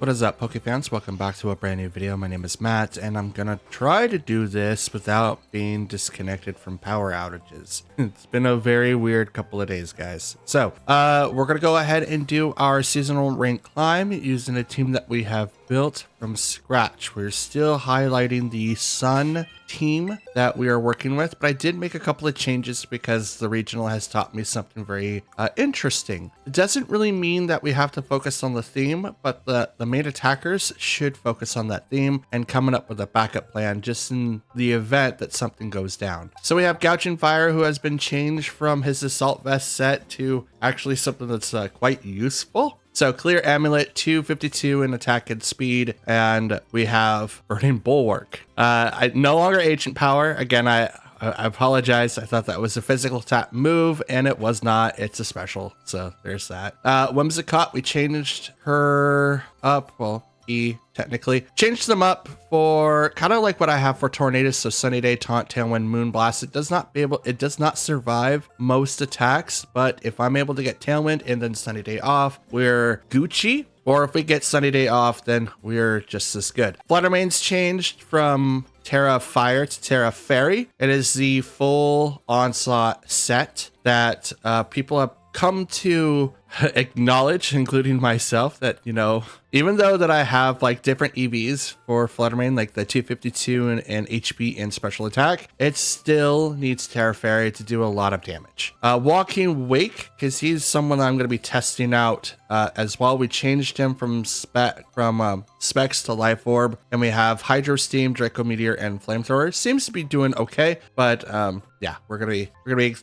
What is up, Pokefans? Welcome back to a brand new video. My name is Matt, and I'm gonna try to do this without being disconnected from power outages. It's been a very weird couple of days, guys. So, we're gonna go ahead and do our seasonal rank climb using a team that we have built from scratch. We're still highlighting the Sun team that we are working with, but I did make a couple of changes because the regional has taught me something very interesting. It doesn't really mean that we have to focus on the theme, but the main attackers should focus on that theme and coming up with a backup plan just in the event that something goes down. So we have Gouging Fire, who has been changed from his assault vest set to actually something that's quite useful. So Clear Amulet, 252 in attack and speed, and we have Burning Bulwark. I no longer Agent Power. Again, I apologize. I thought that was a physical tap move, and it was not. It's a special, so there's that. Whimsicott, we changed her up. Well, technically changed them up for kind of like what I have for Tornadus. So Sunny Day, Taunt, Tailwind, Moonblast. It does not survive most attacks, but if I'm able to get Tailwind and then Sunny Day off, we're Gucci. Or if we get Sunny Day off, then we're just as good. Fluttermane's changed from Terra Fire to Terra Fairy. It is the full Onslaught set that people have come to acknowledge, including myself, that, you know, even though that I have like different EVs for Fluttermane, like the 252 and HP and special attack, it still needs Terra Fairy to do a lot of damage. Walking Wake, because he's someone I'm going to be testing out as well. We changed him from Specs to Life Orb, and we have Hydro Steam, Draco Meteor, and Flamethrower. Seems to be doing okay, but yeah, we're gonna be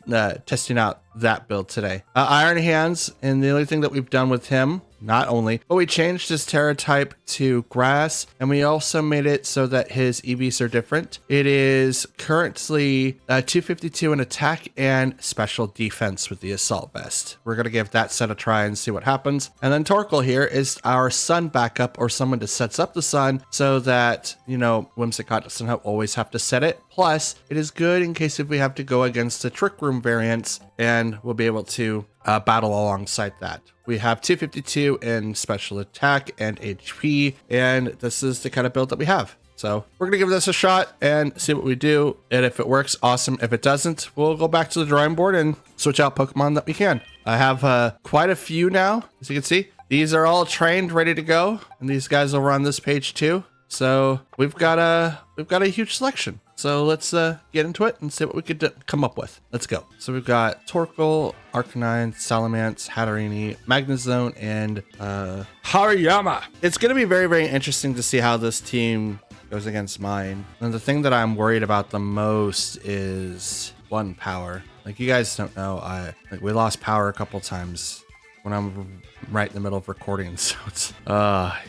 testing out that build today. Iron Hands, and the only thing that we've done with him, not only, but we changed his Terra type to Grass, and we also made it so that his EVs are different. It is currently 252 in attack and special defense with the Assault Vest. We're going to give that set a try and see what happens. And then Torkoal here is our Sun backup, or someone that sets up the Sun so that, you know, Whimsicott doesn't always have to set it. Plus, it is good in case if we have to go against the Trick Room variants, and we'll be able to battle alongside that. We have 252 in special attack and HP, and this is the kind of build that we have. So we're gonna give this a shot and see what we do. And if it works, awesome. If it doesn't, we'll go back to the drawing board and switch out Pokemon that we can. I have quite a few now, as you can see. These are all trained, ready to go, and these guys will run this page too. So we've got a huge selection. So let's get into it and see what we could come up with. Let's go. So we've got Torkoal, Arcanine, Salamence, Hatterene, Magnezone, and Hariyama. It's going to be very, very interesting to see how this team goes against mine. And the thing that I'm worried about the most is one, power. Like, you guys don't know, we lost power a couple times when I'm right in the middle of recording, so it's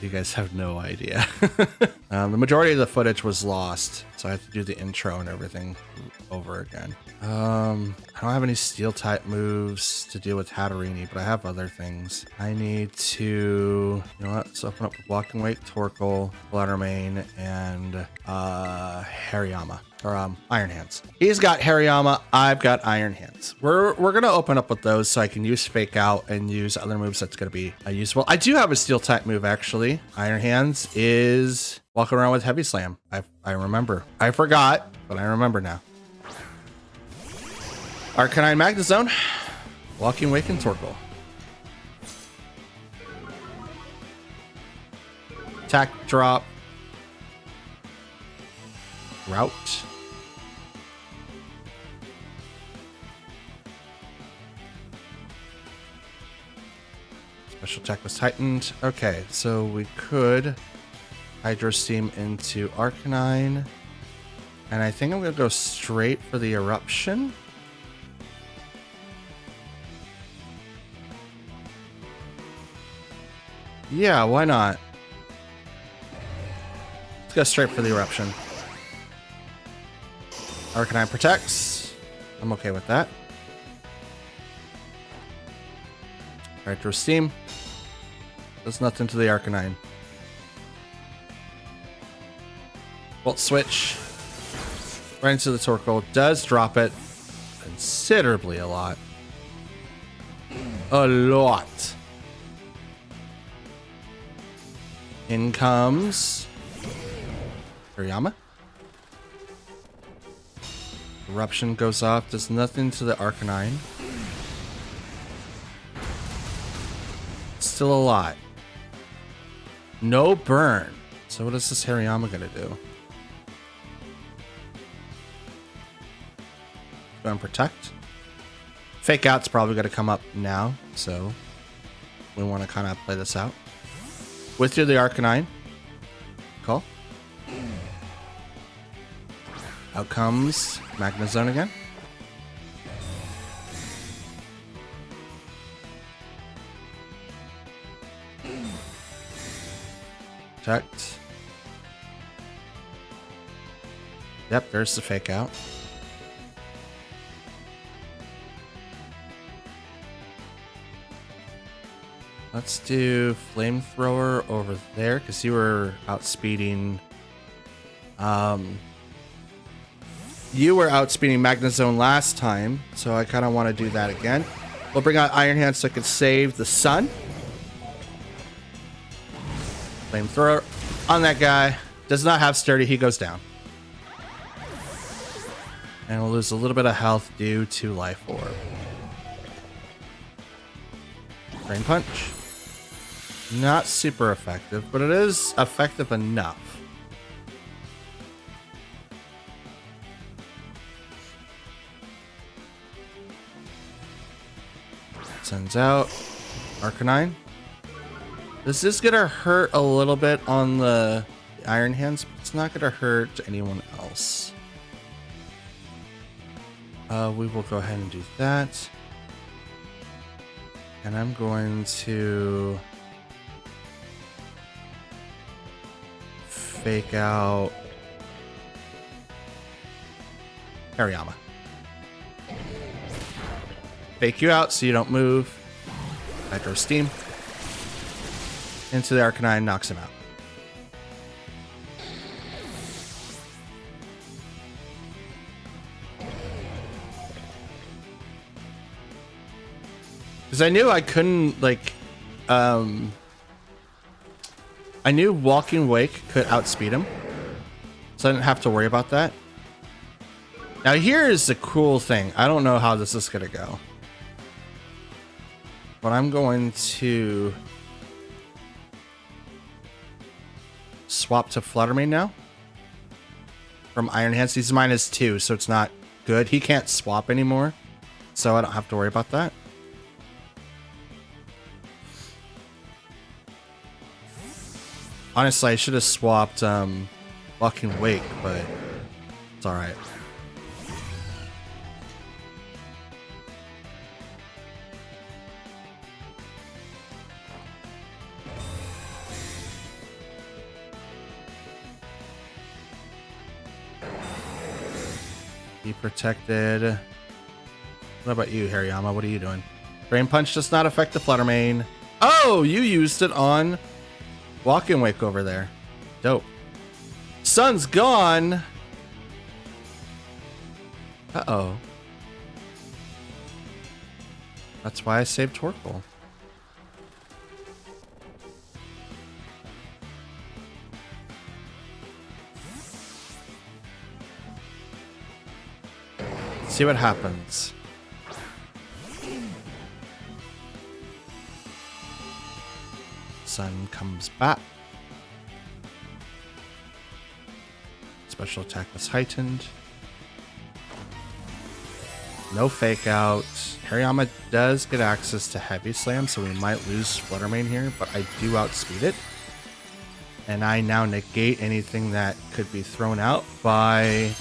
you guys have no idea. The majority of the footage was lost, so I have to do the intro and everything over again. I don't have any steel type moves to deal with Hatterene, but I have other things. I need to, you know what, let's open up with Walking Wake, Torkoal, Fluttermane, and Hariyama. Or Iron Hands. He's got Hariyama, I've got Iron Hands. We're gonna open up with those so I can use Fake Out and use other moves that's gonna be useful. I do have a Steel type move actually. Iron Hands is walking around with Heavy Slam. I remember. I forgot, but I remember now. Arcanine, Magnezone, Walking Wake, and Torkoal. Attack, drop, route. Special attack was tightened. Okay, so we could Hydro Steam into Arcanine. And I think I'm going to go straight for the Eruption. Yeah, why not? Let's go straight for the Eruption. Arcanine protects. I'm okay with that. Hydro Steam. Does nothing to the Arcanine. Volt Switch. Right into the Torkoal. Does drop it considerably a lot. A lot. In comes Hariyama. Eruption goes off, does nothing to the Arcanine. Still a lot. No burn. So what is this Hariyama gonna do? Go and protect. Fake out's probably gonna come up now, so we want to kind of play this out. Withdraw the Arcanine. Call. Out comes Magnezone again. Protect. Yep, there's the fake out. Let's do Flamethrower over there because you were outspeeding. You were outspeeding Magnezone last time, so I kind of want to do that again. We'll bring out Iron Hand so I can save the sun. Flamethrower on that guy. Does not have Sturdy. He goes down. And we'll lose a little bit of health due to Life Orb. Drain Punch. Not super effective, but it is effective enough. Sends out Arcanine. This is gonna hurt a little bit on the Iron Hands, but it's not gonna hurt anyone else. We will go ahead and do that. And I'm going to fake out Hariyama. Fake you out so you don't move. Hydro Steam. Into the Arcanine, knocks him out. Because I knew I couldn't, like, I knew Walking Wake could outspeed him. So I didn't have to worry about that. Now here is the cool thing. I don't know how this is going to go. But I'm going to swap to Fluttermane now. From Iron Hands. He's -2, so it's not good. He can't swap anymore. So I don't have to worry about that. Honestly, I should have swapped Walking Wake, but it's alright. Be protected. What about you, Hariyama? What are you doing? Drain Punch does not affect the Fluttermane. Oh, you used it on Walking Wake over there. Dope. Sun's gone. Uh-oh. That's why I saved Torkoal. Let's see what happens. Sun comes back. Special attack was heightened. No fake out. Hariyama does get access to Heavy Slam, so we might lose Fluttermane here, but I do outspeed it. And I now negate anything that could be thrown out by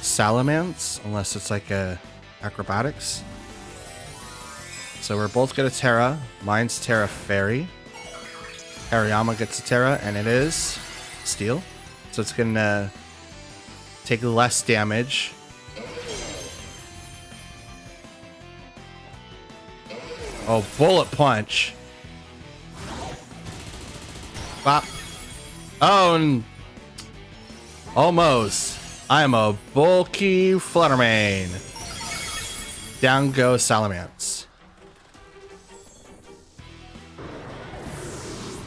Salamence, unless it's like a Acrobatics. So we're both gonna Terra. Mine's Terra Fairy. Hariyama gets a Terra, and it is Steel. So it's gonna take less damage. Oh, Bullet Punch. Bop. Oh, and almost. I'm a bulky Fluttermane. Down goes Salamence.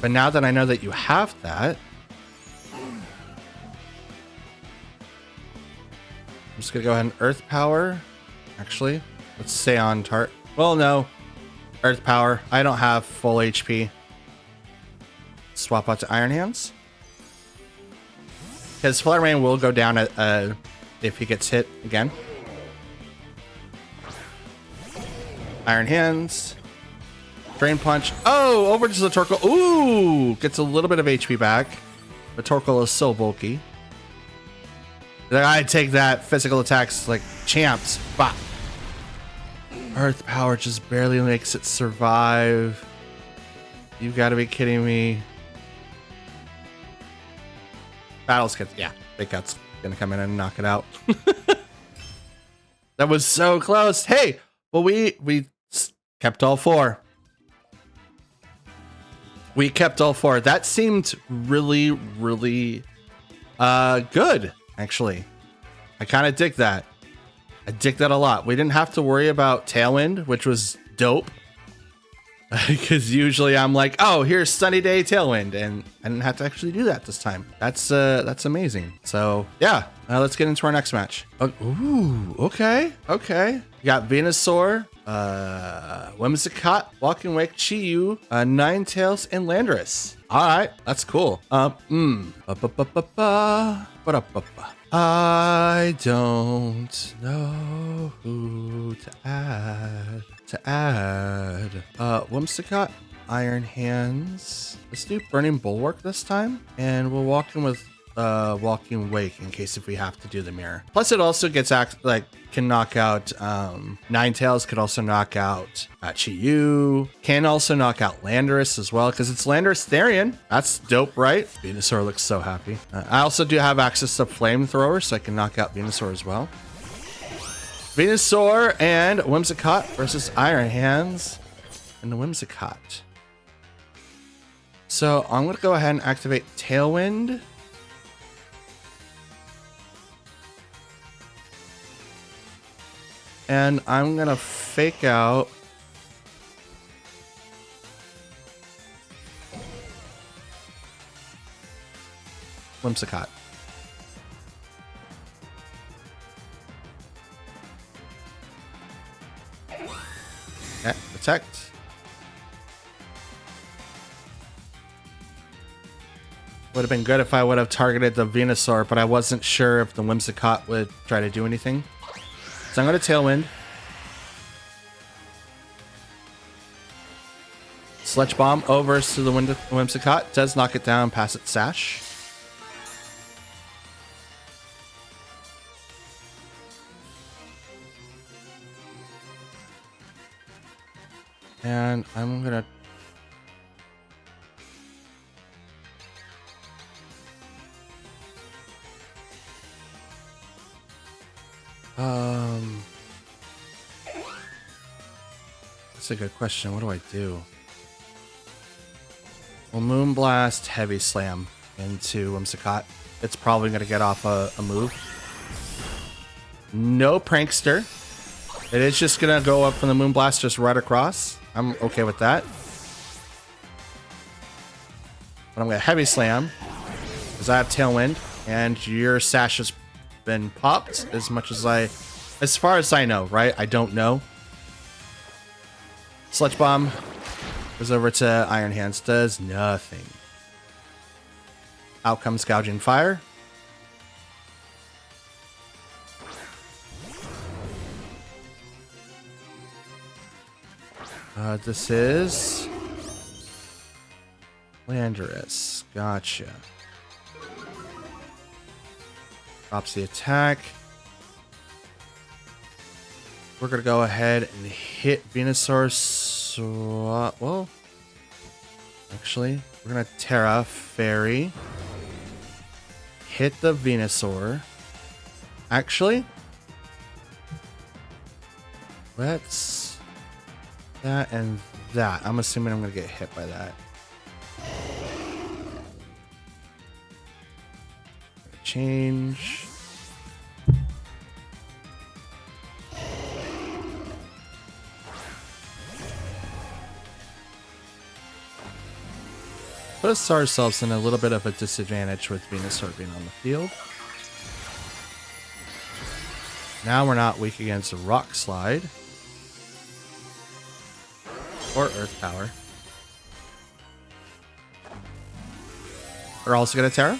But now that I know that you have that, I'm just gonna go ahead and Earth Power. Actually, let's stay on target. Well, no, Earth Power. I don't have full HP. Swap out to Iron Hands. Because Flare Rain will go down if he gets hit again. Iron Hands. Drain Punch. Oh, over to the Torkoal. Ooh, gets a little bit of HP back. The Torkoal is so bulky. I take that physical attacks like champs. Bah. Earth Power just barely makes it survive. You gotta be kidding me. Battles Cut. Yeah, Big Cut's gonna come in and knock it out. That was so close. Hey, well, we kept all four. We kept all four. That seemed really, really good, actually. I kind of dig that. I dig that a lot. We didn't have to worry about Tailwind, which was dope. Because usually I'm like, oh, here's Sunny Day Tailwind, and I didn't have to actually do that this time. That's amazing. So yeah, let's get into our next match. Ooh, okay. You got Venusaur, Whimsicott, Walking Wake, Chi-Yu, Ninetales, and Landorus. All right, that's cool. I don't know who to add. Whimsicott, Iron Hands. Let's do Burning Bulwark this time, and we'll walk in with Walking Wake in case if we have to do the mirror. Plus, it also gets can knock out Ninetales. Could also knock out Chi-Yu. Can also knock out Landorus as well because it's Landorus Therian. That's dope, right? Venusaur looks so happy. I also do have access to Flamethrower, so I can knock out Venusaur as well. Venusaur and Whimsicott versus Iron Hands and the Whimsicott. So I'm going to go ahead and activate Tailwind. And I'm going to fake out Whimsicott. Okay, protect. Would have been good if I would have targeted the Venusaur, but I wasn't sure if the Whimsicott would try to do anything. So I'm going to Tailwind. Sledge Bomb over to the Whimsicott. Does knock it down past its sash. And I'm going to... That's a good question. What do I do? Well, Moonblast, Heavy Slam into Whimsicott. It's probably going to get off a move. No Prankster. It is just going to go up from the Moonblast just right across. I'm okay with that. But I'm going to Heavy Slam because I have Tailwind and your sash has been popped as far as I know, right? I don't know. Sludge Bomb goes over to Iron Hands, does nothing. Out comes Gouging Fire. This is Landorus. Gotcha. Drops the attack. We're going to go ahead and hit Venusaur. Well, actually, we're going to Terra Fairy. Hit the Venusaur. Actually, let's... that and that. I'm assuming I'm going to get hit by that. Change. us ourselves in a little bit of a disadvantage with Venusaur being on the field. Now we're not weak against a Rock Slide. Or Earth Power. We're also going to Terra.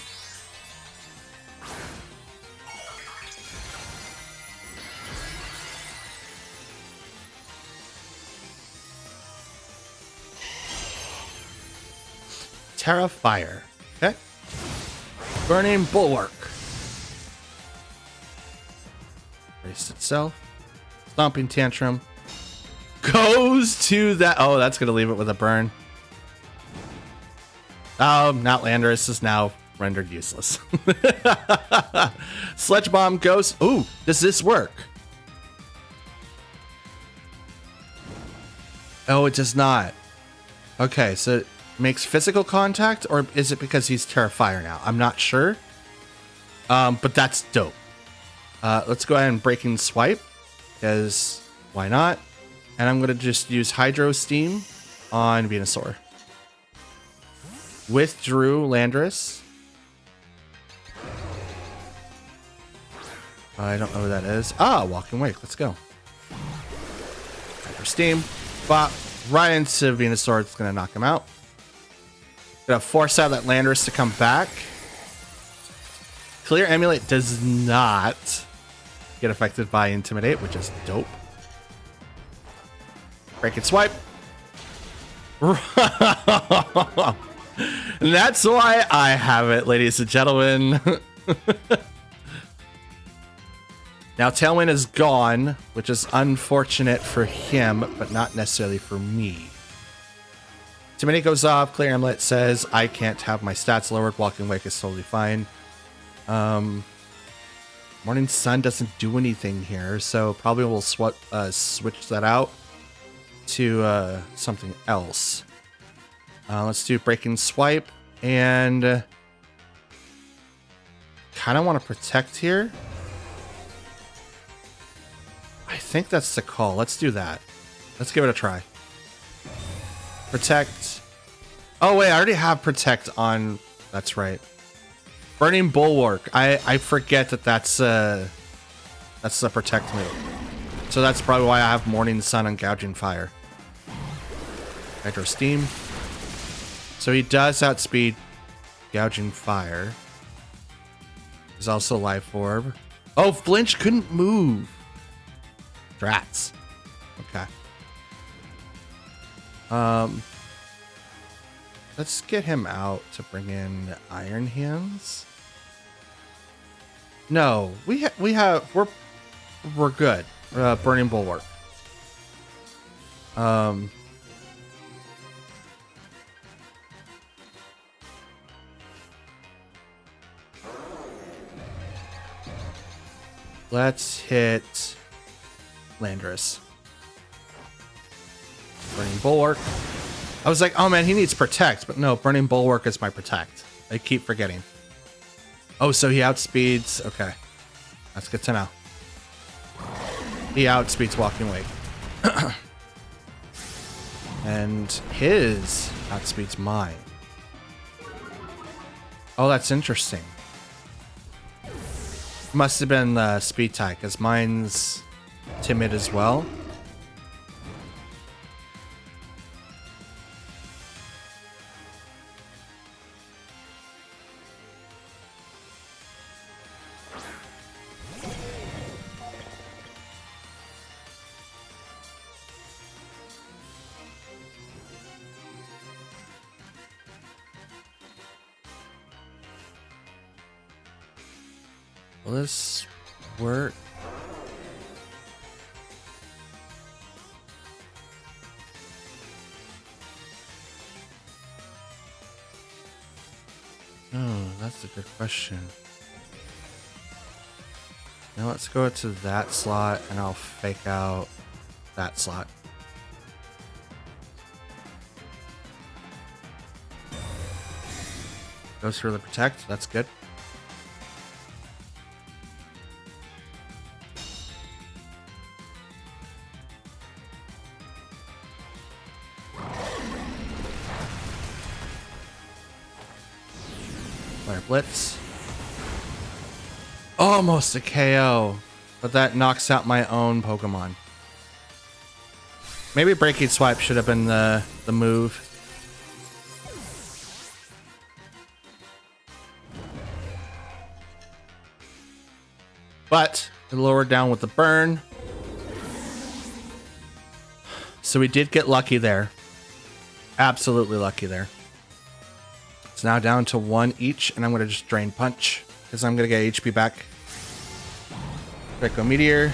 Terra Fire. Okay. Burning Bulwark. Brace itself. Stomping Tantrum. Goes to that. Oh, that's going to leave it with a burn. Oh, not Landorus is now rendered useless. Sledge Bomb goes. Ooh, does this work? Oh, it does not. Okay, so it makes physical contact, or is it because he's Terra Fire now? I'm not sure. But that's dope. Let's go ahead and Breaking Swipe, because why not? And I'm going to just use Hydro Steam on Venusaur. Withdrew Landorus. I don't know who that is. Ah, Walking Wake. Let's go. Hydro Steam. Bop. Right into Venusaur. It's going to knock him out. Gonna force out that Landorus to come back. Clear Amulet does not get affected by Intimidate, which is dope. Break and Swipe. And that's why I have it, ladies and gentlemen. Now Tailwind is gone, which is unfortunate for him, but not necessarily for me. Intimidate goes off. Clear Amulet says I can't have my stats lowered. Walking Wake is totally fine. Morning Sun doesn't do anything here, so probably we'll switch that out to something else. Let's do Breaking Swipe, and kind of want to protect here. I think that's the call. Let's do that. Let's give it a try. Protect. Oh wait, I already have Protect on. That's right. Burning Bulwark. I forget that that's the Protect move. So that's probably why I have Morning Sun and Gouging Fire. Hydro Steam. So he does outspeed Gouging Fire. There's also Life Orb. Oh, Flinch couldn't move. Drats. Okay. Let's get him out to bring in Iron Hands. No, we're good. Burning Bulwark. Let's hit Landorus. Burning Bulwark. I was like, oh man, he needs Protect, but no, Burning Bulwark is my Protect. I keep forgetting. Oh, so he outspeeds. Okay. That's good to know. He outspeeds Walking Wake. And his outspeeds mine. Oh, that's interesting. Must have been the speed tie, because mine's timid as well. Will this work? Oh, that's a good question. Now let's go to that slot and I'll fake out that slot. Goes for the Protect, that's good. Flare Blitz. Almost a KO, but that knocks out my own Pokemon. Maybe Breaking Swipe should have been the move. But it lowered down with the burn. So we did get lucky there. Absolutely lucky there. It's now down to 1 each, and I'm going to just Drain Punch because I'm going to get HP back. Critical Meteor.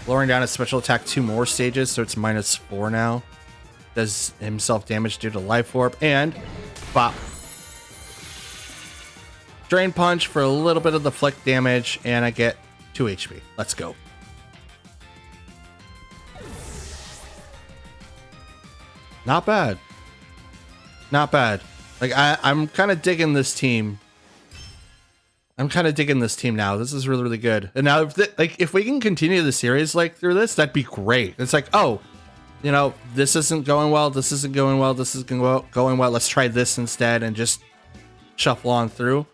Lowering down its special attack 2 more stages, so it's -4 now. Does himself damage due to Life Orb, and bop. Drain Punch for a little bit of the flick damage, and I get 2 HP. Let's go. Not bad. Not bad. Like, I'm kind of digging this team. I'm kind of digging this team now. This is really, really good. And now, if we can continue the series like through this, that'd be great. It's like, oh, you know, this isn't going well. This isn't going well. This isn't going well. Let's try this instead and just shuffle on through.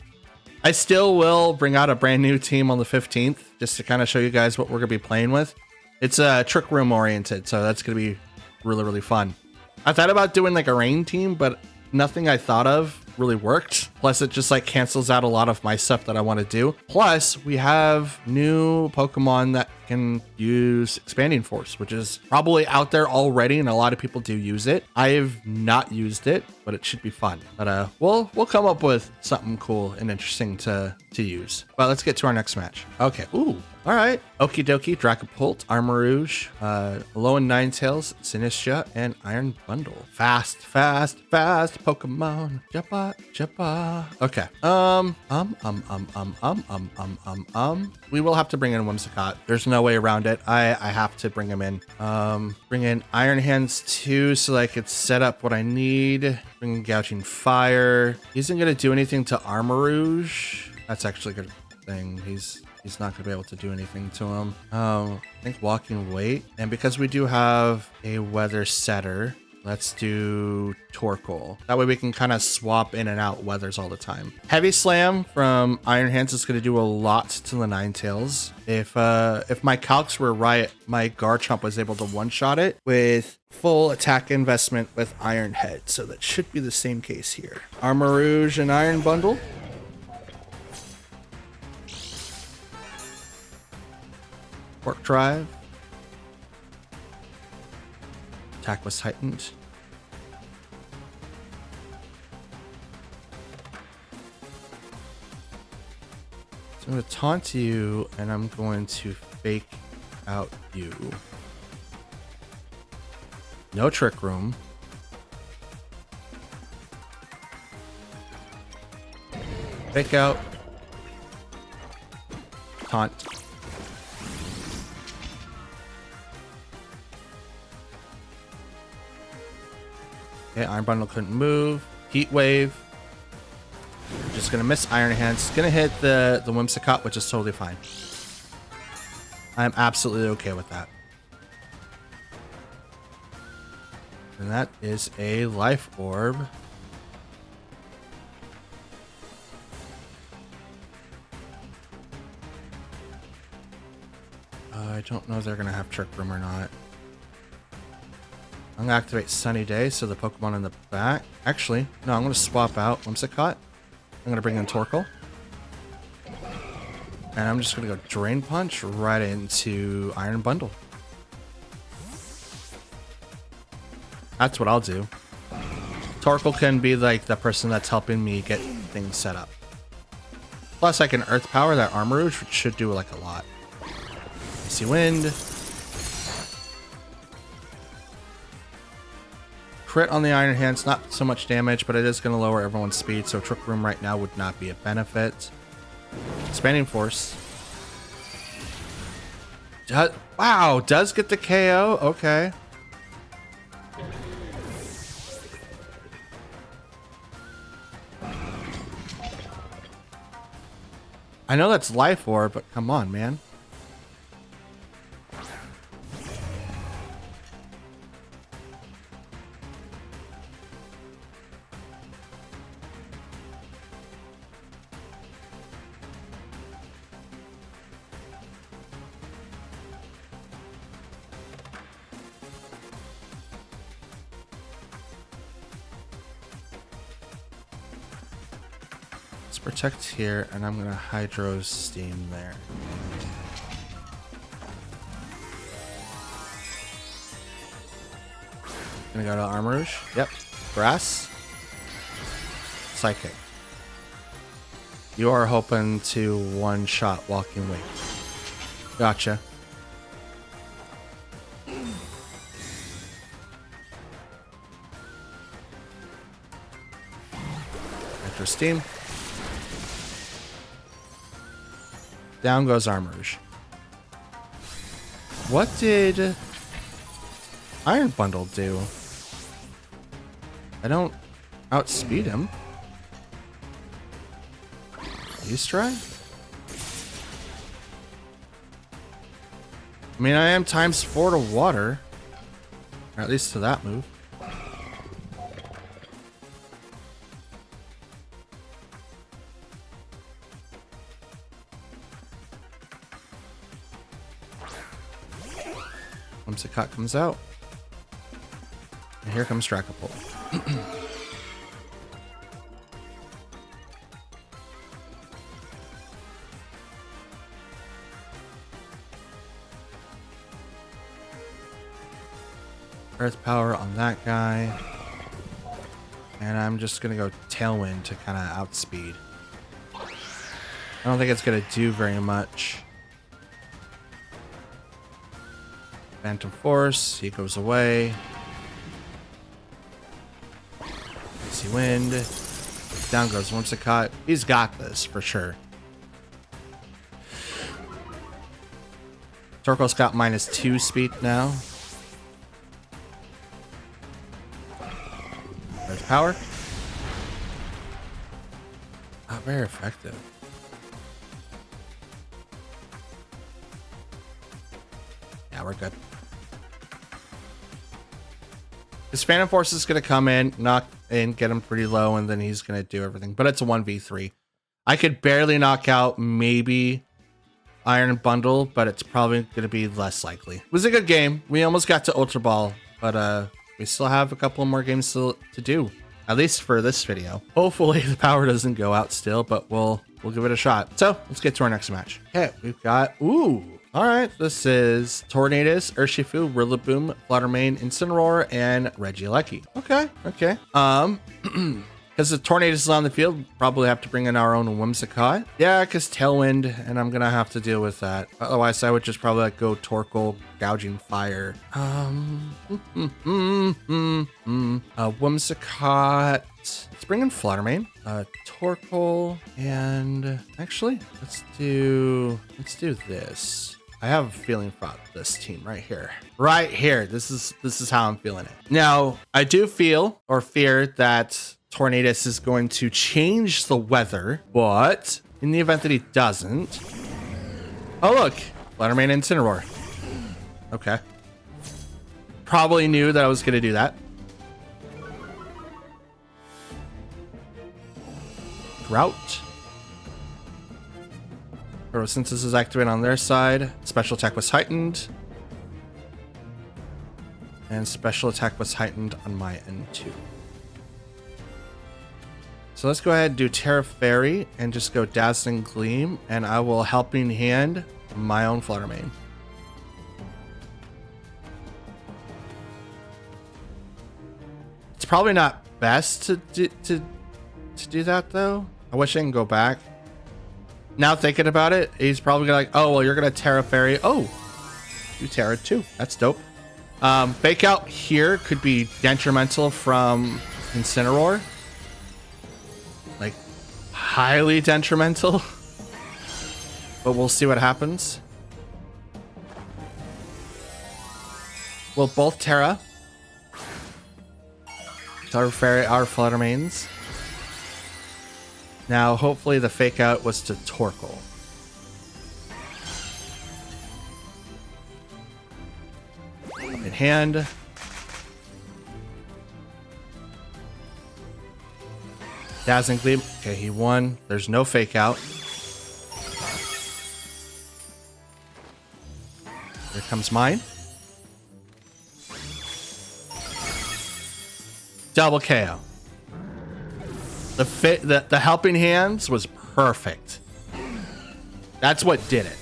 I still will bring out a brand new team on the 15th just to kind of show you guys what we're going to be playing with. It's Trick Room oriented, so that's going to be really, really fun. I thought about doing like a rain team, but nothing I thought of really worked. Plus, it just like cancels out a lot of my stuff that I want to do. Plus, we have new Pokemon that can use Expanding Force, which is probably out there already, and a lot of people do use it. I've not used it, but it should be fun. But we'll come up with something cool and interesting to use. But let's get to our next match. Okay. Ooh. All right. Okie dokie, Dragapult, Armarouge, Alolan Ninetales, Sinistra, and Iron Bundle. Fast Pokemon. Jappa. Okay. We will have to bring in Whimsicott. There's no way around it. I have to bring him in. Bring in Iron Hands 2 so that I could set up what I need. Bring in Gouging Fire. He isn't going to do anything to Armarouge. That's actually a good thing. He's not going to be able to do anything to him. I think Walking Weight. And because we do have a Weather Setter, let's do Torkoal. That way we can kind of swap in and out weathers all the time. Heavy Slam from Iron Hands is going to do a lot to the Ninetales. If my calcs were right, my Garchomp was able to one-shot it with full attack investment with Iron Head. So that should be the same case here. Armarouge and Iron Bundle. Quark Drive. Attack was heightened. So I'm going to taunt you, and I'm going to fake out you. No Trick Room. Fake out. Taunt. Okay, Iron Bundle couldn't move. Heat Wave. Just gonna miss Iron Hands. Gonna hit the Whimsicott, which is totally fine. I'm absolutely okay with that. And that is a Life Orb. I don't know if they're gonna have Trick Room or not. I'm gonna activate Sunny Day, so the Pokemon in the back. Actually, no, I'm gonna swap out Whimsicott. I'm gonna bring in Torkoal. And I'm just gonna go Drain Punch right into Iron Bundle. That's what I'll do. Torkoal can be like the person that's helping me get things set up. Plus I can Earth Power that Armarouge, which should do like a lot. Icy Wind. Crit on the Iron Hands, not so much damage, but it is going to lower everyone's speed, so Trick Room right now would not be a benefit. Expanding Force. Wow, does get the KO? Okay. I know that's Life Orb, but come on, man. Let's protect here, and I'm gonna Hydro Steam there. Gonna go to Armor Rouge. Yep. Grass. Psychic. You are hoping to one-shot Walking Wing. Gotcha. Hydro Steam. Down goes Armor Rouge. What did Iron Bundle do? I don't outspeed him. Use try? I mean, I am ×4 to water. Or at least to that move. Whimsicott comes out. And here comes Dracopult. Earth Power on that guy. And I'm just going to go Tailwind to kind of outspeed. I don't think it's going to do very much. Phantom Force, he goes away. Icy Wind. Down goes Whimsicott. He's got this for sure. Torkoal's got -2 speed now. There's power. Not very effective. Yeah, we're good. His Phantom Force is going to come in, knock in, get him pretty low, and then he's going to do everything. But it's a 1v3. I could barely knock out maybe Iron Bundle, but it's probably going to be less likely. It was a good game. We almost got to Ultra Ball, but we still have a couple more games to do, at least for this video. Hopefully the power doesn't go out still, but we'll give it a shot. So let's get to our next match. Okay, we've got, all right, this is Tornadus, Urshifu, Rillaboom, Fluttermane, Incineroar, and Regieleki. Okay. Because the Tornadus is on the field, probably have to bring in our own Whimsicott. Yeah, because Tailwind, and I'm gonna have to deal with that. Otherwise, I would just probably like go Torkoal, Gouging Fire. Whimsicott. Let's bring in Fluttermane, Torkoal, and actually, let's do this. I have a feeling about this team right here. Right here. This is how I'm feeling it. Now, I do feel or fear that Tornadus is going to change the weather, but in the event that he doesn't. Oh, look. Fluttermane and Incineroar. Okay. Probably knew that I was going to do that. Drought. Photosynthesis is activated on their side. Special attack was heightened. And special attack was heightened on my end too. So let's go ahead and do Terra Fairy and just go Dazzling Gleam, and I will Helping Hand my own Fluttermane. It's probably not best to do that though. I wish I can go back. Now thinking about it, he's probably gonna like, oh, well, you're gonna Terra Fairy. Oh, you Terra too. That's dope. Fake Out here could be detrimental from Incineroar. Like, highly detrimental. But we'll see what happens. We'll both Terra Fairy our Fluttermanes. Now, hopefully the Fake Out was to Torkoal. In hand. Dazzling Gleam. Okay, he won. There's no Fake Out. Here comes mine. Double KO. The helping hands was perfect. That's what did it.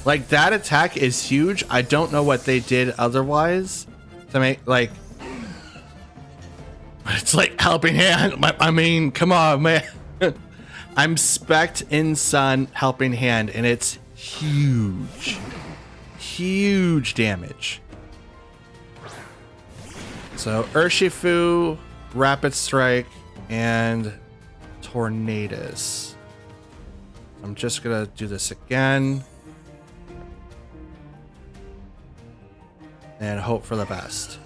Like, that attack is huge. I don't know what they did otherwise to make, like, but it's like helping hand. I mean, come on, man. I'm spec'd in Sun helping hand, and it's huge. Huge damage. So, Urshifu, Rapid Strike, and Tornadus. I'm just gonna do this again. And hope for the best.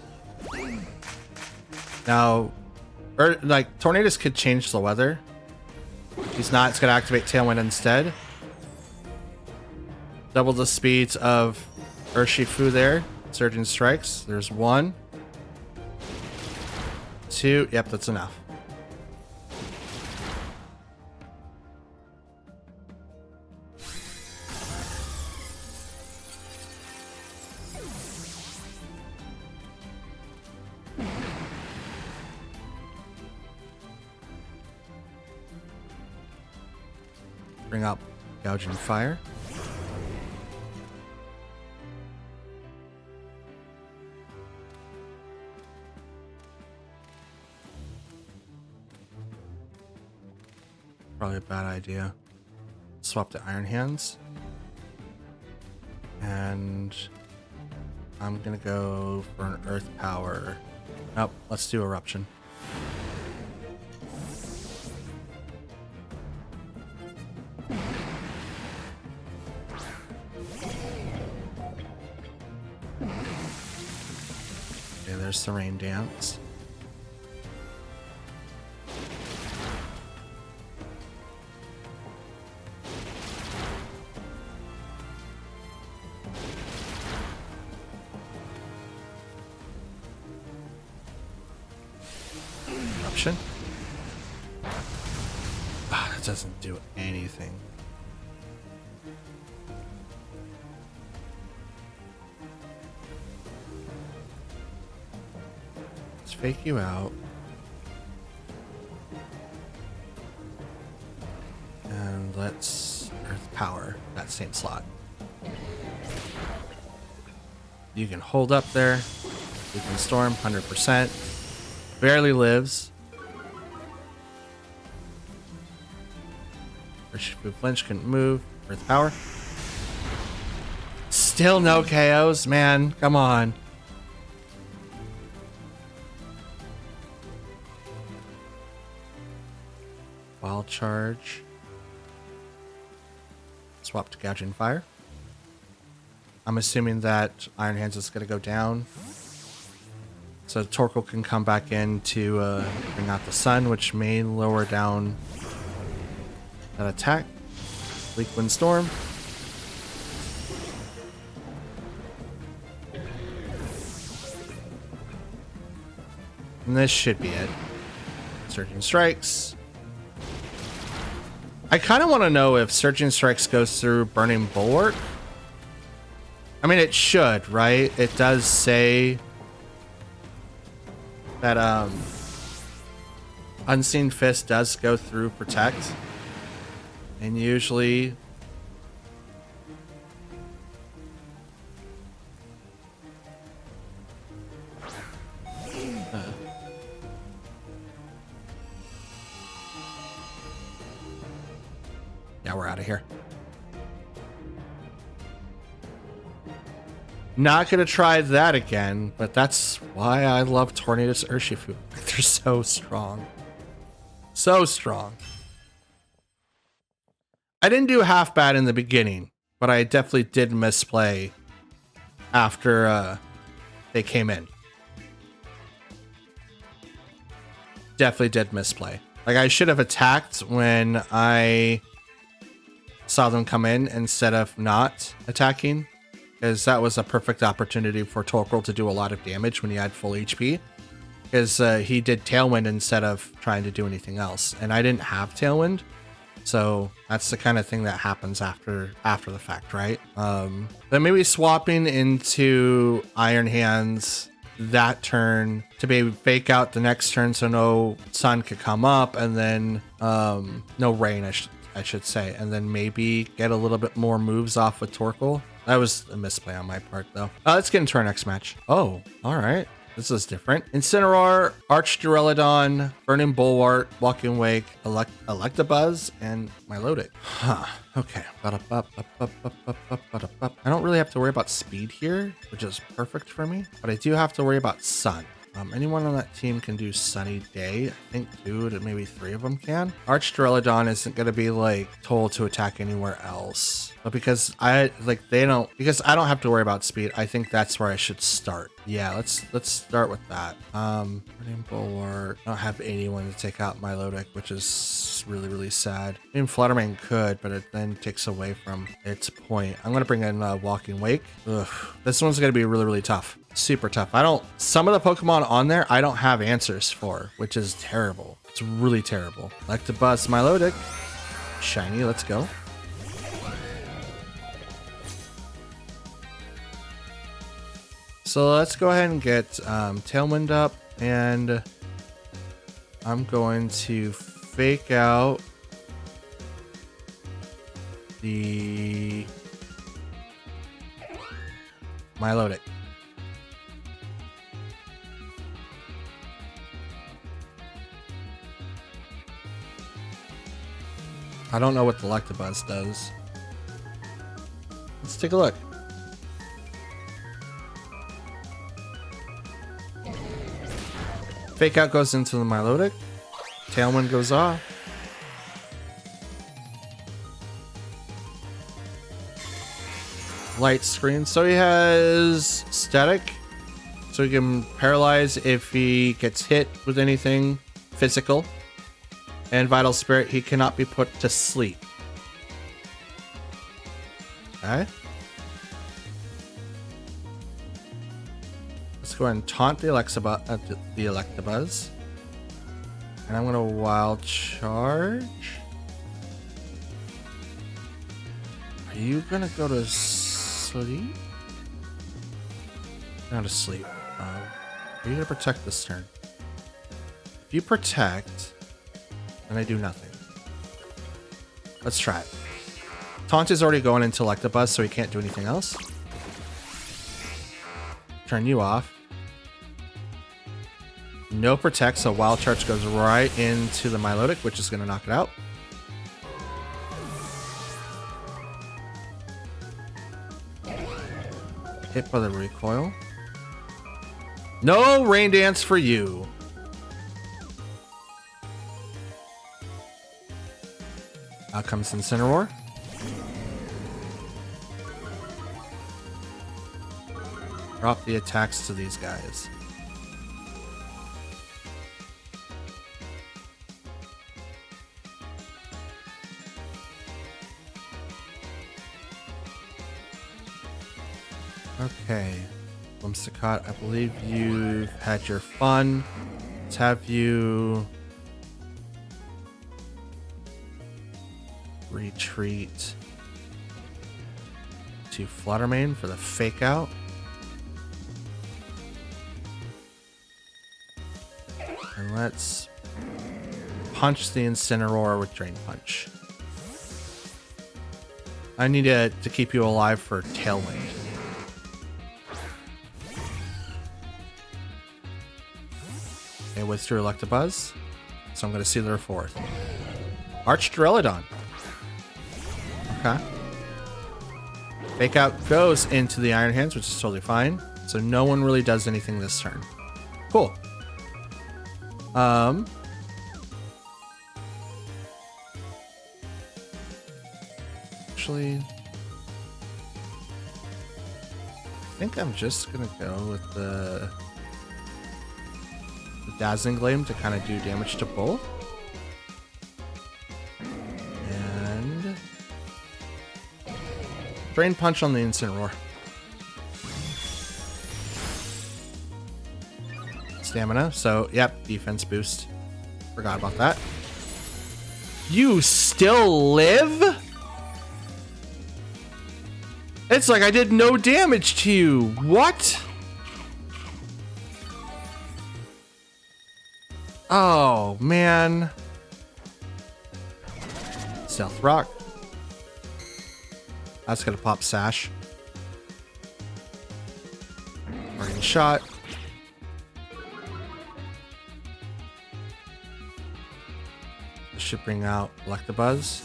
Now, like, Tornadus could change the weather. If he's not, it's gonna activate Tailwind instead. Double the speeds of Urshifu there. Surging Strikes. There's 1. 2. Yep, that's enough. Bring up Gouging Fire. Probably a bad idea. Swap to Iron Hands. And I'm gonna go for an Earth Power. Nope, let's do Eruption. Okay, there's the Rain Dance. Eruption. Ah, that doesn't do anything. Let's fake you out. And let's Earth Power that same slot. You can hold up there. You can Storm 100%. Barely lives. Urshifu flinch, couldn't move. Earth Power. Still no KOs, man. Come on. Wild Charge. Swap to Gouging Fire. I'm assuming that Iron Hands is going to go down. So Torkoal can come back in to bring out the Sun, which may lower down that attack. Bleak Wind Storm. And this should be it. Surging Strikes. I kind of want to know if Surging Strikes goes through Burning Bulwark. I mean, it should, right? It does say that Unseen Fist does go through Protect. And usually yeah, we're out of here. Not gonna try that again, but that's why I love Tornadus Urshifu. They're so strong. So strong. I didn't do half bad in the beginning, but I definitely did misplay after they came in. Definitely did misplay. Like, I should have attacked when I saw them come in instead of not attacking, because that was a perfect opportunity for Torkoal to do a lot of damage when he had full HP, because he did Tailwind instead of trying to do anything else, and I didn't have Tailwind, so that's the kind of thing that happens after the fact, right? But maybe swapping into Iron Hands that turn to be fake out the next turn so no sun could come up, and then no rain, I should say, and then maybe get a little bit more moves off with Torkoal. That was a misplay on my part, though. Let's get into our next match. Oh, all right. This is different. Incineroar, Archdurelodon, Burning Bulwark, Walking Wake, Electabuzz, and Milotic. Huh. Okay. I don't really have to worry about speed here, which is perfect for me, but I do have to worry about sun. Anyone on that team can do Sunny Day. I think 2 to maybe 3 of them can. Archdurelodon isn't going to be like told to attack anywhere else. But because I don't have to worry about speed, I think that's where I should start. Yeah, let's start with that. Burning Bulwark. I don't have anyone to take out Milotic, which is really, really sad. I mean, Fluttermane could, but it then takes away from its point. I'm gonna bring in Walking Wake. Ugh, this one's gonna be really, really tough. Super tough. Some of the Pokemon on there, I don't have answers for, which is terrible. It's really terrible. Electabuzz, Milotic. Shiny, let's go. So let's go ahead and get Tailwind up, and I'm going to fake out the Milotic. I don't know what the Electabuzz does. Let's take a look. Fake out goes into the Milotic. Tailwind goes off. Light screen. So he has static. So he can paralyze if he gets hit with anything physical. And Vital Spirit, he cannot be put to sleep. Okay. Let's go ahead and taunt the Electabuzz. And I'm going to Wild Charge. Are you going to go to sleep? Not to sleep. Are you going to protect this turn? If you protect, then I do nothing. Let's try it. Taunt is already going into Electabuzz, so he can't do anything else. Turn you off. No protect, so Wild Charge goes right into the Milotic, which is going to knock it out. Hit by the recoil. No Rain Dance for you. Out comes Incineroar. Drop the attacks to these guys. Okay. Whimsicott, I believe you've had your fun. Let's have you retreat to Fluttermane for the fake out. And let's punch the Incineroar with Drain Punch. I need to keep you alive for Tailwind. Okay, withdrew Electabuzz. So I'm going to Sealer Fourth. Archdurelodon. Okay. Fake out goes into the Iron Hands, which is totally fine. So no one really does anything this turn. Cool. Actually, I think I'm just gonna go with the Dazzling Gleam to kind of do damage to both. And Drain Punch on the Incineroar. Stamina, so yep, defense boost. Forgot about that. You still live? It's like I did no damage to you. What? Oh, man. Stealth Rock. That's gonna pop Sash. Parting Shot. This should bring out Electabuzz.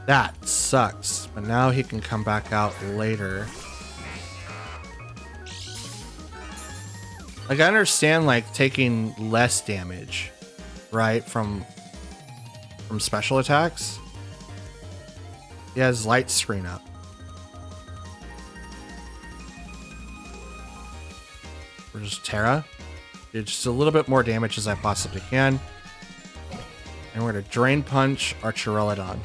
That sucks, but now he can come back out later. Like, I understand, like, taking less damage, right, from special attacks. He has light screen up. We're just Terra. Do just a little bit more damage as I possibly can. And we're gonna Drain Punch our Chirelidon.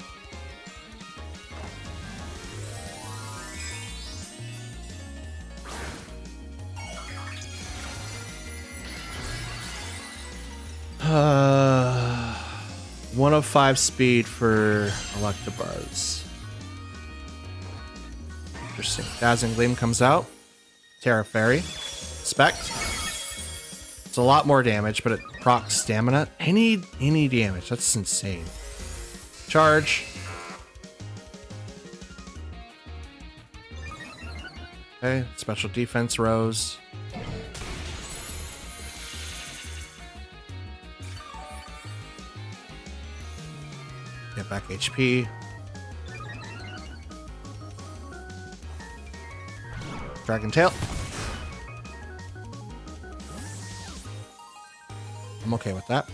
Uh, 105 speed for Electabuzz. Interesting. Dazzling Gleam comes out. Terra Fairy. Spect. It's a lot more damage, but it procs stamina. Any damage. That's insane. Charge. Okay. Special defense rose. Get back HP. Dragon Tail. I'm okay with that.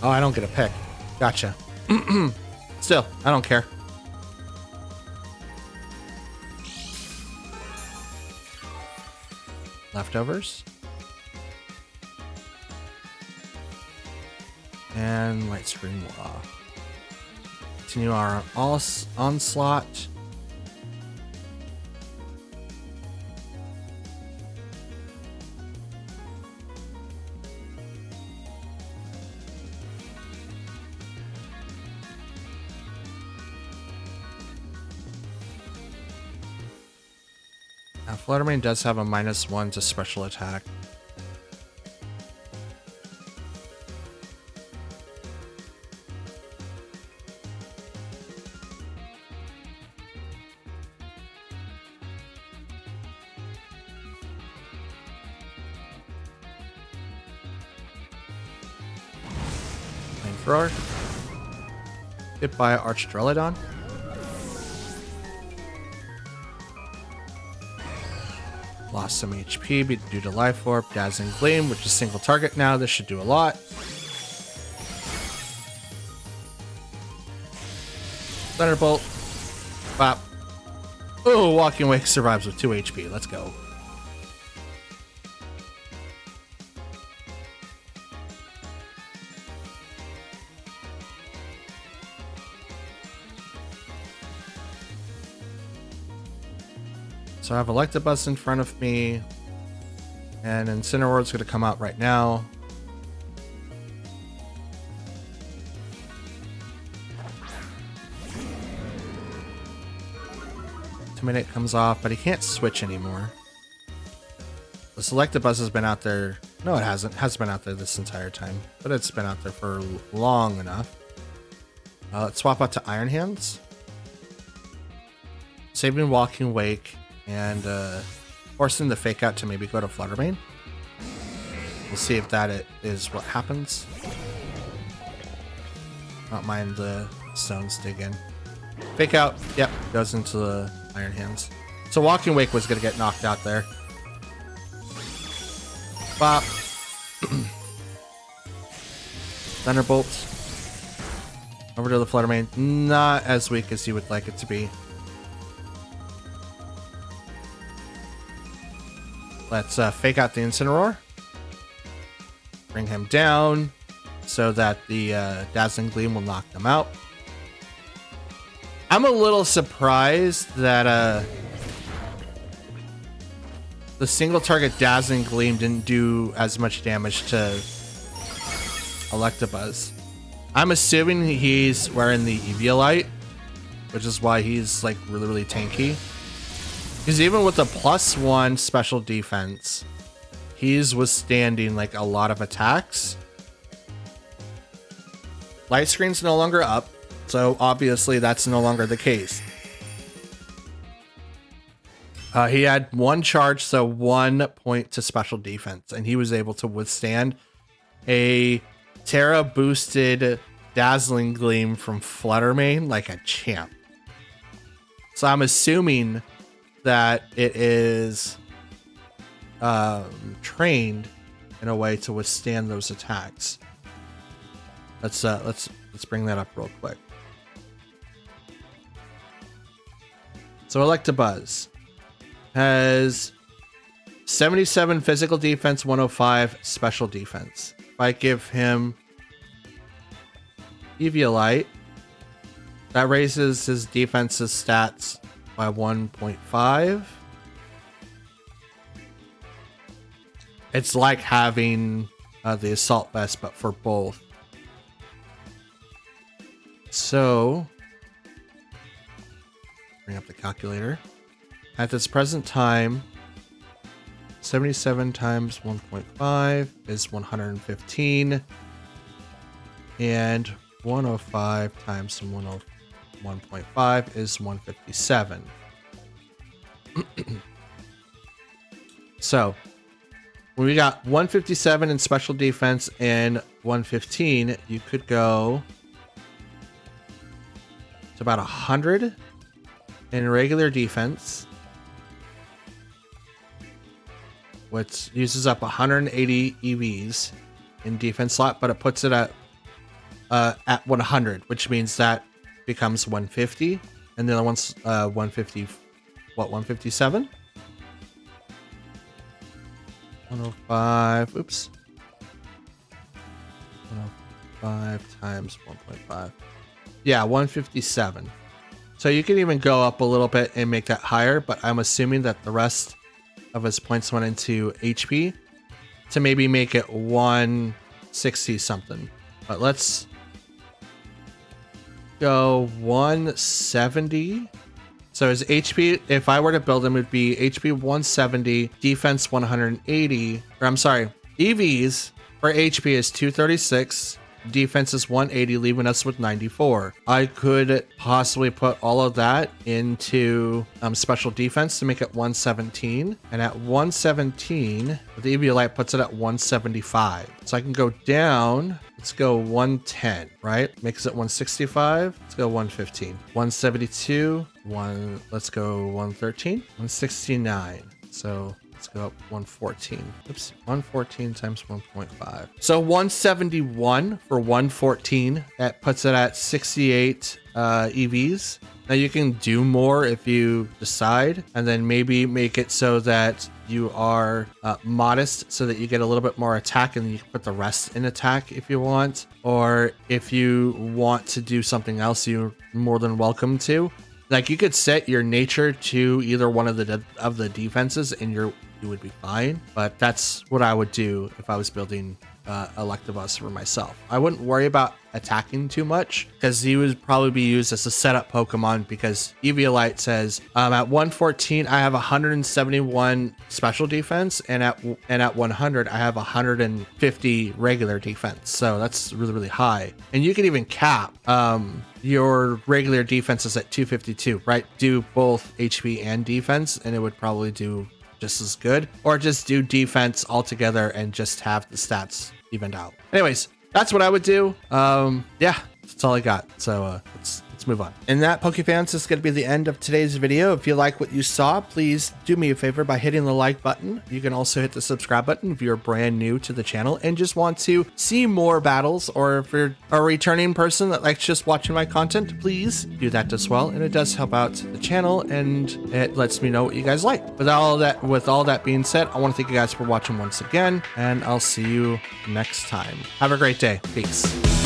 Oh, I don't get a pick. Gotcha. Still, I don't care. Leftovers. And Light Screen Law. Continue our onslaught. Now, Fluttermane does have a -1 to special attack. Flamethrower. Hit by Archidrelodon. Lost some HP due to Life Orb. Dazzling Gleam, which is single target now. This should do a lot. Thunderbolt. Bop. Oh, Walking Wake survives with 2 HP. Let's go. So I have Electabuzz in front of me, and Incineroar's going to come out right now. Minute comes off, but he can't switch anymore. This Electabuzz has been out there. No, it hasn't. It hasn't been out there this entire time, but it's been out there for long enough. Let's swap out to Iron Hands. Saving Walking Wake and forcing the Fake Out to maybe go to Fluttermane. We'll see if that is what happens. Not mind the stones dig in. Fake Out. Yep, goes into the Iron Hands. So Walking Wake was going to get knocked out there. Bop. Thunderbolt. Over to the Fluttermane. Not as weak as you would like it to be. Let's Fake Out the Incineroar. Bring him down so that the Dazzling Gleam will knock them out. I'm a little surprised that the single target Dazzling Gleam didn't do as much damage to Electabuzz. I'm assuming he's wearing the Eviolite, which is why he's like really, really tanky. Because even with a +1 special defense, he's withstanding like a lot of attacks. Light screen's no longer up, so obviously that's no longer the case. He had 1 charge, so 1 point to special defense, and he was able to withstand a Terra boosted Dazzling Gleam from Fluttermane like a champ. So I'm assuming that it is trained in a way to withstand those attacks. Let's bring that up real quick. So Electabuzz has 77 physical defense, 105 special defense. If I give him Eviolite, that raises his defense's stats by 1.5. It's like having the Assault Vest, but for both. So, bring up the calculator. At this present time, 77 times 1.5 is 115. And 105 times 1.5 is 157. So, when we got 157 in special defense and 115, you could go to about 100 in regular defense, which uses up 180 EVs in defense slot, but it puts it at 100, which means that becomes 150, and the other one's 150. What, 157? 105. Oops. 105 times 1.5. Yeah, 157. So you can even go up a little bit and make that higher, but I'm assuming that the rest of his points went into HP to maybe make it 160 something. But let's go 170. So his HP, if I were to build him, would be HP 170, defense 180, or I'm sorry, EVs for HP is 236, defense is 180, leaving us with 94. I could possibly put all of that into special defense to make it 117. And at 117, the Eviolite puts it at 175. So I can go down. Let's go 110, right? Makes it 165. Let's go 115. 172. Let's go 113. 169. So let's go up 114. Oops. 114 times 1.5. So 171 for 114. That puts it at 68 EVs. Now you can do more if you decide, and then maybe make it so that you are modest so that you get a little bit more attack, and you can put the rest in attack if you want. Or if you want to do something else, you're more than welcome to. Like, you could set your nature to either one of the defenses and you would be fine. But that's what I would do if I was building Electabuzz for myself. I wouldn't worry about attacking too much because he would probably be used as a setup Pokemon, because Eviolite says at 114 I have 171 special defense, and at 100 I have 150 regular defense. So that's really, really high. And you can even cap your regular defenses at 252, right? Do both HP and defense, and it would probably do just as good, or just do defense altogether and just have the stats evened out. Anyways, that's what I would do. Yeah, that's all I got. So let's move on. And that, Pokefans, is going to be the end of today's video. If you like what you saw, please do me a favor by hitting the like button. You can also hit the subscribe button if you're brand new to the channel and just want to see more battles, or if you're a returning person that likes just watching my content, please do that as well. And it does help out the channel, and it lets me know what you guys like. With all that being said, I want to thank you guys for watching once again, and I'll see you next time. Have a great day. Peace.